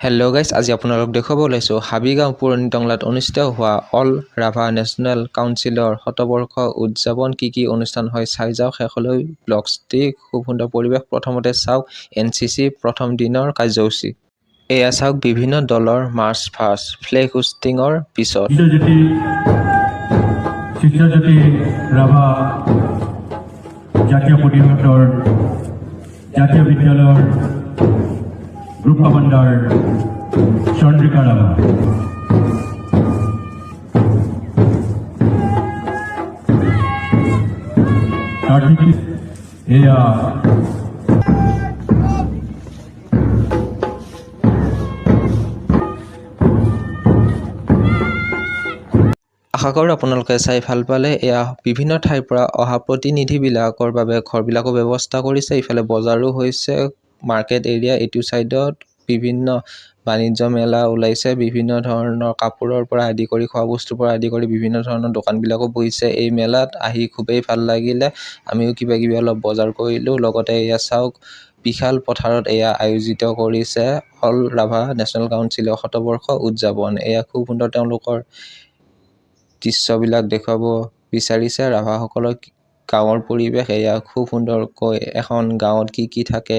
Hello' guys, আজি আপোনালোক দেখুৱাব ওলাইছোঁ হাবিগাঁও পুৰণি টংলাত অনুষ্ঠিত হোৱা অল ৰাভা নেশ্যনেল কাউন্সিলৰ শতবৰ্ষ উদযাপন কি অনুষ্ঠান হয় চাই যাওক শেষলৈ ব্লগছটি। খুব সুন্দৰ পৰিৱেশ। প্ৰথমতে চাওক NCC প্ৰথম দিনৰ কাৰ্যসূচী। এয়া চাওক বিভিন্ন দলৰ মাৰ্চ ফাৰ্ষ্ট ফ্লেগ হোষ্টিঙৰ পিছত শিক্ষাজ্যোতি ৰাভা জাতীয় পৰিষদৰ জাতীয় বিদ্যালয়ৰ গ্ৰুপ কমান্ডাৰ চন্দ্ৰিকা ৰাভা এয়া আশা কৰোঁ আপোনালোকে চাই ভাল পালে। এয়া বিভিন্ন ঠাইৰ পৰা অহা প্ৰতিনিধিবিলাকৰ বাবে ঘৰবিলাকো ব্যৱস্থা কৰিছে। ইফালে বজাৰো হৈছে, মাৰ্কেট এৰিয়া এইটো ছাইডত বিভিন্ন বাণিজ্য মেলা ওলাইছে। বিভিন্ন ধৰণৰ কাপোৰৰ পৰা আদি কৰি খোৱা বস্তুৰ পৰা আদি কৰি বিভিন্ন ধৰণৰ দোকানবিলাকো বহিছে। এই মেলাত আহি খুবেই ভাল লাগিলে। আমিও কিবা কিবি অলপ বজাৰ কৰিলোঁ। লগতে এয়া চাওক বিশাল পথাৰত এয়া আয়োজিত কৰিছে অল ৰাভা নেশ্যনেল কাউন্সিলৰ শতবৰ্ষ উদযাপন। এয়া খুব সুন্দৰ তেওঁলোকৰ দৃশ্যবিলাক দেখুৱাব বিচাৰিছে। ৰাভাসকলৰ গাঁৱৰ পৰিৱেশ এয়া খুব সুন্দৰকৈ এখন গাঁৱত কি থাকে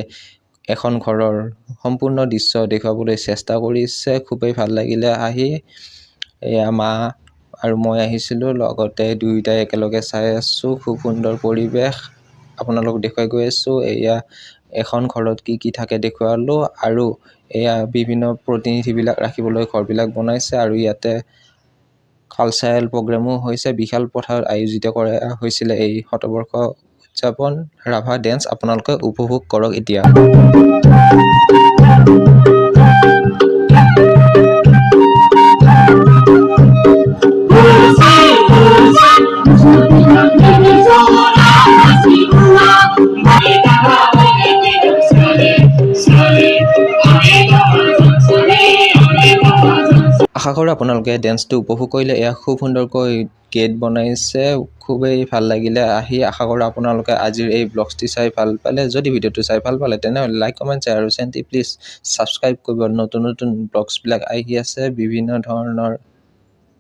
এখন ঘৰৰ সম্পূৰ্ণ দৃশ্য দেখুৱাবলৈ চেষ্টা কৰিছে। খুবেই ভাল লাগিলে আহি। এয়া মা আৰু মই আহিছিলোঁ, লগতে দুয়োটাই একেলগে চাই আছোঁ। খুব সুন্দৰ পৰিৱেশ আপোনালোক দেখুৱাই গৈ আছোঁ। এয়া এখন ঘৰত কি থাকে দেখুৱালোঁ। আৰু এয়া বিভিন্ন প্ৰতিনিধিবিলাক ৰাখিবলৈ ঘৰবিলাক বনাইছে আৰু ইয়াতে কালচাৰেল প্ৰগ্ৰেমো হৈছে। বিশাল পথাৰত আয়োজিত কৰা হৈছিলে এই শতবৰ্ষ উদযাপন ৰাভা ডেন্স। আপোনালোকে উপভোগ কৰক এতিয়া। আশা কৰোঁ আপোনালোকে ডেন্সটো উপভোগ কৰিলে। এয়া খুব সুন্দৰকৈ গেট বনাইছে, খুবেই ভাল লাগিলে আহি। আশা কৰোঁ আপোনালোকে আজিৰ এই ব্লগছটি চাই ভাল পালে। যদি ভিডিঅ'টো চাই ভাল পালে তেনেহ'লে লাইক কমেণ্ট শ্বেয়াৰ আৰু চেনেলটি প্লিজ ছাবস্ক্ৰাইব কৰিব। নতুন নতুন ব্লগছবিলাক আহি আছে, বিভিন্ন ধৰণৰ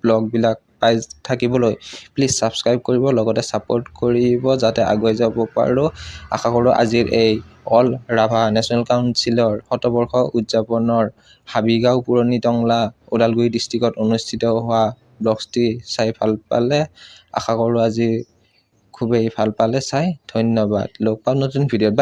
ব্লগবিলাক পাই থাকিবলৈ প্লিজ ছাবস্ক্ৰাইব কৰিব, লগতে ছাপোৰ্ট কৰিব যাতে আগুৱাই যাব পাৰোঁ। আশা কৰোঁ আজিৰ এই অল ৰাভা নেশ্যনেল কাউন্সিলৰ শতবৰ্ষ উদযাপনৰ হাবিগাঁও পুৰণি টংলা ওদালগুৰি ডিষ্ট্ৰিক্টত অনুষ্ঠিত হোৱা ব্লগছটি চাই ভাল পালে। আশা কৰোঁ আজি খুবেই ভাল পালে চাই। ধন্যবাদ। লগ পাম নতুন ভিডিঅ'ত।